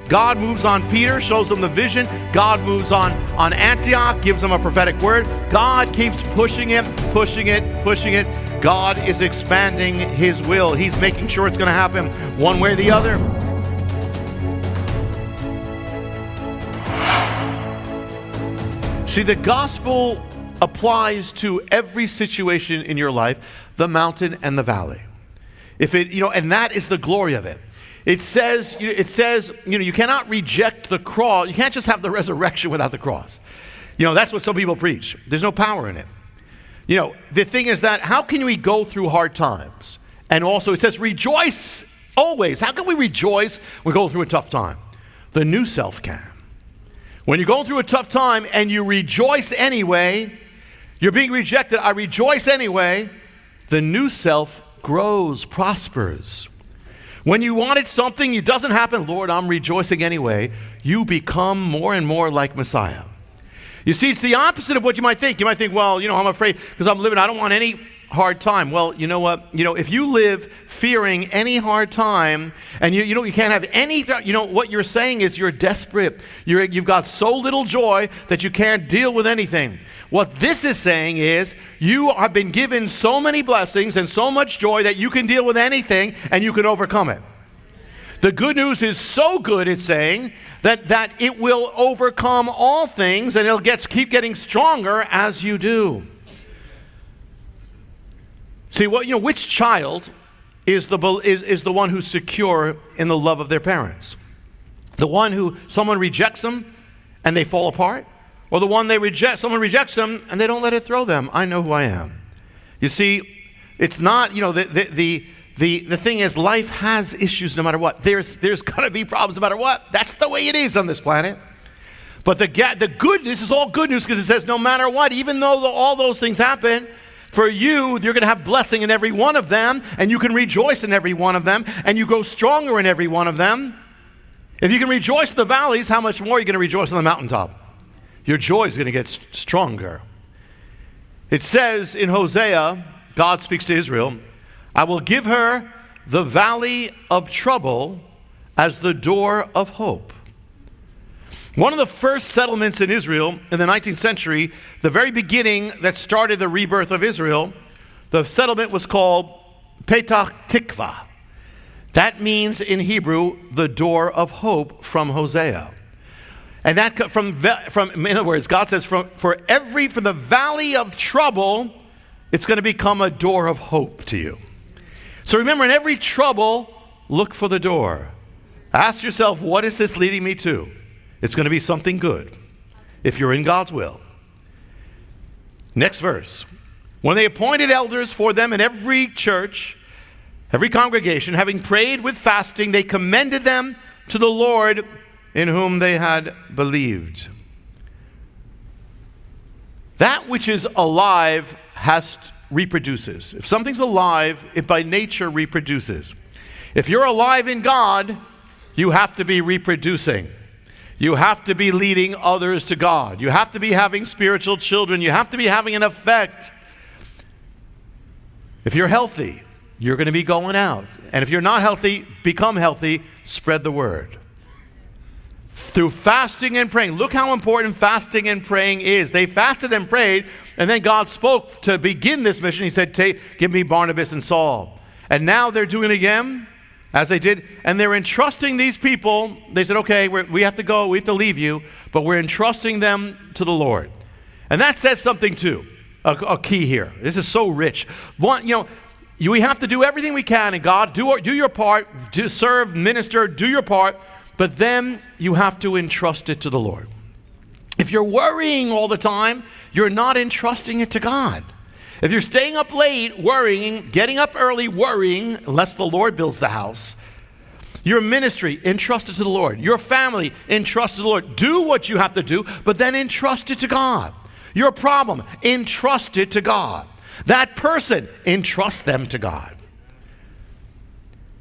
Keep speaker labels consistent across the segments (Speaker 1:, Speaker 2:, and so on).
Speaker 1: God moves on Peter, shows them the vision. God moves on Antioch, gives them a prophetic word. God keeps pushing it. God is expanding his will. He's making sure it's going to happen one way or the other. See, the gospel applies to every situation in your life, the mountain and the valley. And that is the glory of it. It says, you cannot reject the cross. You can't just have the resurrection without the cross. That's what some people preach. There's no power in it. The thing is that how can we go through hard times? And also it says rejoice always. How can we rejoice when we go through a tough time? The new self can. When you're going through a tough time and you rejoice anyway, you're being rejected, I rejoice anyway, the new self grows, prospers. When you wanted something, it doesn't happen, Lord, I'm rejoicing anyway, you become more and more like Messiah. You see, it's the opposite of what you might think. You might think, well, I'm afraid because I don't want any hard time. Well, you know what? If you live fearing any hard time and you can't have any, what you're saying is you're desperate. You've got so little joy that you can't deal with anything. What this is saying is you have been given so many blessings and so much joy that you can deal with anything and you can overcome it. The good news is so good, it's saying, that it will overcome all things and it'll keep getting stronger as you do. See, which child is the one who's secure in the love of their parents? The one who someone rejects them and they fall apart? Or the one someone rejects them and they don't let it throw them? I know who I am. You see, it's not, the thing is life has issues no matter what. There's going to be problems no matter what. That's the way it is on this planet. But this is all good news because it says no matter what, even though all those things happen, for you're going to have blessing in every one of them, and you can rejoice in every one of them, and you grow stronger in every one of them. If you can rejoice in the valleys, how much more are you going to rejoice on the mountaintop? Your joy is going to get stronger. It says in Hosea, God speaks to Israel, I will give her the valley of trouble as the door of hope. One of the first settlements in Israel in the 19th century, the very beginning that started the rebirth of Israel, the settlement was called Petach Tikva. That means in Hebrew, the door of hope from Hosea. And that from in other words, God says for the valley of trouble, it's going to become a door of hope to you. So remember, in every trouble, look for the door. Ask yourself, what is this leading me to? It's going to be something good if you're in God's will. Next verse. When they appointed elders for them in every church, every congregation, having prayed with fasting, they commended them to the Lord in whom they had believed. That which is alive reproduces. If something's alive, it by nature reproduces. If you're alive in God, you have to be reproducing. You have to be leading others to God. You have to be having spiritual children. You have to be having an effect. If you're healthy, you're going to be going out. And if you're not healthy, become healthy. Spread the word. Through fasting and praying. Look how important fasting and praying is. They fasted and prayed, and then God spoke to begin this mission. He said, give me Barnabas and Saul. And now they're doing it again. As they did, and they're entrusting these people. They said, okay, we have to go, we have to leave you, but we're entrusting them to the Lord. And that says something too, a key here. This is so rich. We have to do everything we can, and God, do your part, serve, minister, do your part, but then you have to entrust it to the Lord. If you're worrying all the time, you're not entrusting it to God. If you're staying up late, worrying, getting up early, worrying, unless the Lord builds the house, your ministry, entrust it to the Lord. Your family, entrust it to the Lord. Do what you have to do, but then entrust it to God. Your problem, entrust it to God. That person, entrust them to God.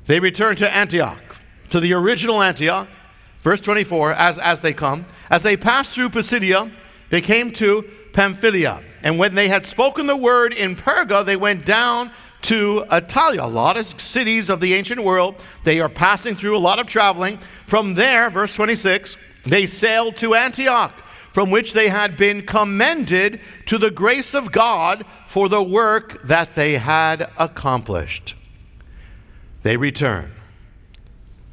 Speaker 1: They return to Antioch, to the original Antioch. Verse 24, as they come. As they passed through Pisidia, they came to Pamphylia. And when they had spoken the word in Perga, they went down to Italia, a lot of cities of the ancient world. They are passing through a lot of traveling. From there, verse 26, they sailed to Antioch, from which they had been commended to the grace of God for the work that they had accomplished. They return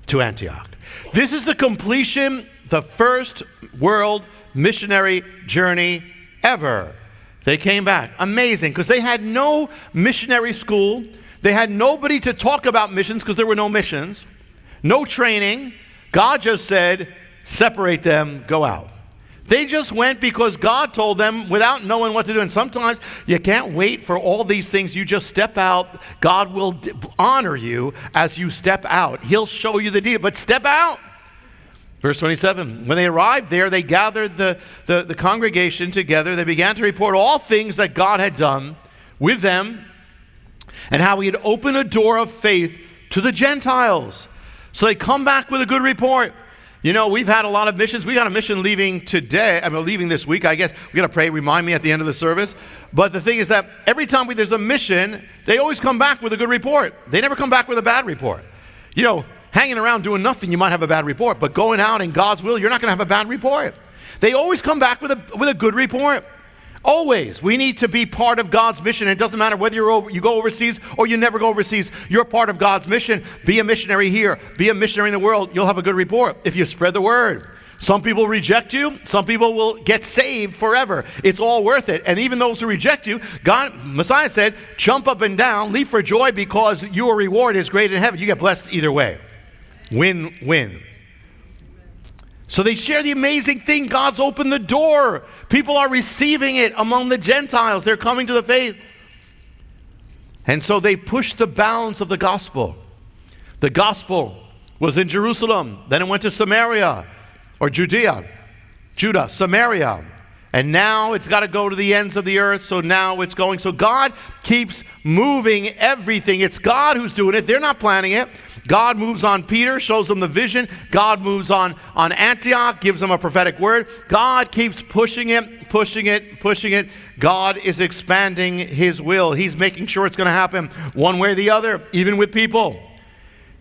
Speaker 1: to Antioch. This is the completion, the first world missionary journey ever. They came back. Amazing, because they had no missionary school. They had nobody to talk about missions because there were no missions. No training. God just said, separate them, go out. They just went because God told them without knowing what to do. And sometimes you can't wait for all these things. You just step out. God will honor you as you step out. He'll show you the deal, but step out. Verse 27, when they arrived there, they gathered the congregation together. They began to report all things that God had done with them and how he had opened a door of faith to the Gentiles. So they come back with a good report. You know, we've had a lot of missions. We got a mission leaving today. Leaving this week, I guess. We got to pray, remind me at the end of the service. But the thing is that every time there's a mission, they always come back with a good report. They never come back with a bad report. You know, hanging around doing nothing, you might have a bad report. But going out in God's will, you're not going to have a bad report. They always come back with a good report. Always. We need to be part of God's mission. It doesn't matter whether you go overseas or you never go overseas. You're part of God's mission. Be a missionary here. Be a missionary in the world. You'll have a good report if you spread the word. Some people reject you. Some people will get saved forever. It's all worth it. And even those who reject you, Messiah said, jump up and down, leap for joy because your reward is great in heaven. You get blessed either way. Win-win. So they share the amazing thing. God's opened the door. People are receiving it among the Gentiles. They're coming to the faith. And so they pushed the bounds of the gospel. The gospel was in Jerusalem. Then it went to Samaria, or Judah, Samaria. And now it's got to go to the ends of the earth. So now it's going. So God keeps moving everything. It's God who's doing it. They're not planning it. God moves on Peter, shows them the vision. God moves on Antioch, gives them a prophetic word. God keeps pushing it. God is expanding his will. He's making sure it's going to happen one way or the other, even with people.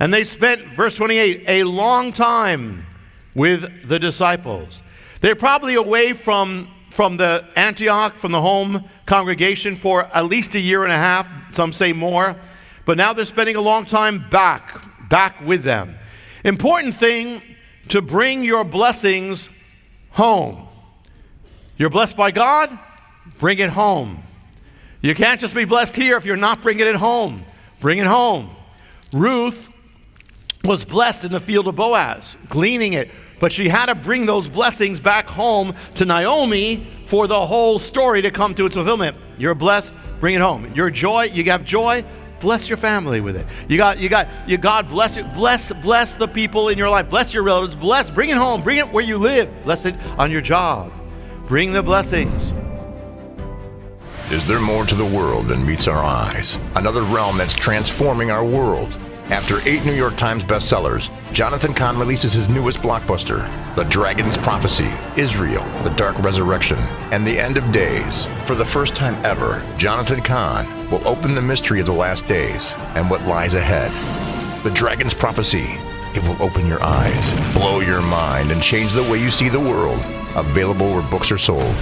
Speaker 1: And they spent, verse 28, a long time with the disciples. They're probably away from the Antioch, from the home congregation for at least a year and a half. Some say more. But now they're spending a long time back with them. Important thing, to bring your blessings home. You're blessed by God, bring it home. You can't just be blessed here if you're not bringing it home. Bring it home. Ruth was blessed in the field of Boaz, gleaning it, but she had to bring those blessings back home to Naomi for the whole story to come to its fulfillment. You're blessed, bring it home. Your joy, you have joy, bless your family with it. God bless you. Bless the people in your life. Bless your relatives. Bring it home. Bring it where you live. Bless it on your job. Bring the blessings.
Speaker 2: Is there more to the world than meets our eyes? Another realm that's transforming our world. After 8 New York Times bestsellers, Jonathan Cahn releases his newest blockbuster, The Dragon's Prophecy, Israel, the Dark Resurrection, and the End of Days. For the first time ever, Jonathan Cahn will open the mystery of the last days and what lies ahead. The Dragon's Prophecy. It will open your eyes, blow your mind, and change the way you see the world. Available where books are sold.